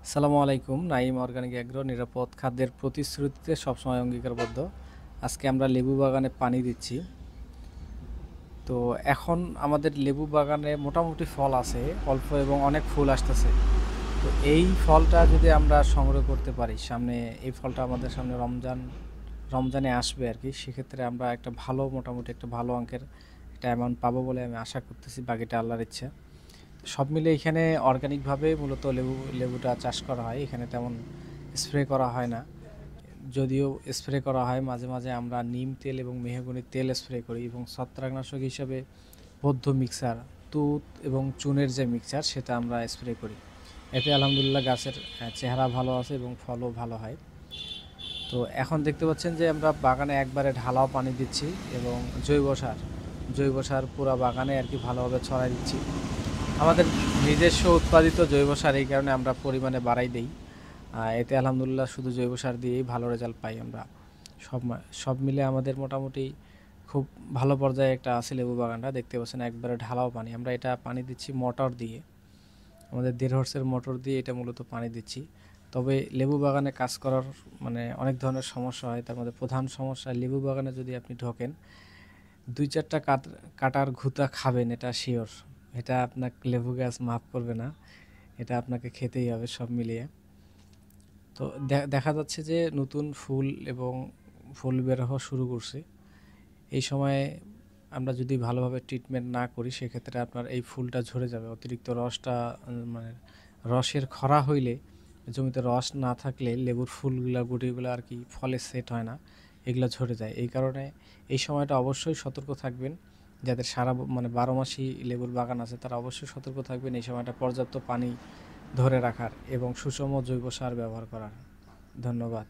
আসসালামু আলাইকুম। Naim organic agro নিরাপদ খাদ্যের প্রতিশ্রুতিতে সবসময় অঙ্গীকারবদ্ধ। আজকে আমরা লেবু বাগানে পানি দিচ্ছি। তো এখন আমাদের লেবু বাগানে মোটামুটি ফল আছে অল্প এবং অনেক ফুল আসতেছে। তো এই ফলটা যদি আমরা সংগ্রহ করতে পারি, সামনে এই ফলটা আমাদের সামনে রমজানে আসবে আর কি। সেক্ষেত্রে আমরা একটা ভালো মোটামুটি একটা ভালো অঙ্কের একটা অ্যামাউন্ট পাবো বলে আমি আশা করতেছি। বাকিটা আল্লাহর ইচ্ছা। সব মিলে এখানে অর্গানিকভাবে মূলত লেবুটা চাষ করা হয়। এখানে তেমন স্প্রে করা হয় না। যদিও স্প্রে করা হয় মাঝে মাঝে আমরা নিম তেল এবং মেহগনির তেল স্প্রে করি, এবং ছত্রাকনাশক হিসাবে বৌদ্ধ মিক্সার, তুঁত এবং চুনের যে মিক্সচার সেটা আমরা স্প্রে করি। এতে আলহামদুলিল্লাহ গাছের চেহারা ভালো আছে এবং ফলও ভালো হয়। তো এখন দেখতে পাচ্ছেন যে আমরা বাগানে একবারে ঢালাও পানি দিচ্ছি, এবং জৈব সার পুরো বাগানে আর কি ভালোভাবে ছড়াই দিচ্ছি। আমাদের নিজস্ব উৎপাদিত জৈব সার, এই কারণে আমরা পরিমাণে বাড়াই দেই। এতে আলহামদুলিল্লাহ শুধু জৈব সার দিয়েই ভালো রেজাল্ট পাই আমরা। সব মিলে আমাদের মোটামুটি খুব ভালো পর্যায়ে একটা আছে লেবু বাগানটা। দেখতে পাচ্ছেন একবারে ঢালাও পানি। আমরা এটা পানি দিচ্ছি মোটর দিয়ে, আমাদের 1.5 হর্সের মোটর দিয়ে এটা মূলত পানি দিচ্ছি। তবে লেবু বাগানে কাজ করার অনেক ধরনের সমস্যা হয়। তার মধ্যে প্রধান সমস্যা, লেবু বাগানে যদি আপনি ঢোকেন 2-4টা কাটার ঘুতা খাবেন, এটা শিওর। এটা আপনার লেবু গাছ মাফ করবে না, এটা আপনাকে খেতেই হবে সব মিলিয়ে। তো দেখা যাচ্ছে যে নতুন ফুল বের হওয়া শুরু করছে। এই সময়ে আমরা যদি ভালোভাবে ট্রিটমেন্ট না করি, সেক্ষেত্রে আপনার এই ফুলটা ঝরে যাবে। অতিরিক্ত রসটা মানে রসের খরা হইলে, জমিতে রস না থাকলে লেবুর ফুলগুলা গুটিগুলো আর কি ফলে সেট হয় না, এগুলো ঝরে যায়। এই কারণে এই সময়টা অবশ্যই সতর্ক থাকবেন। যাদের সারা 12 মাসই লেবুর বাগান আছে তারা অবশ্যই সতর্ক থাকবেন এই সময়টা পর্যাপ্ত পানি ধরে রাখার এবং সুষম জৈব সার ব্যবহার করার। ধন্যবাদ।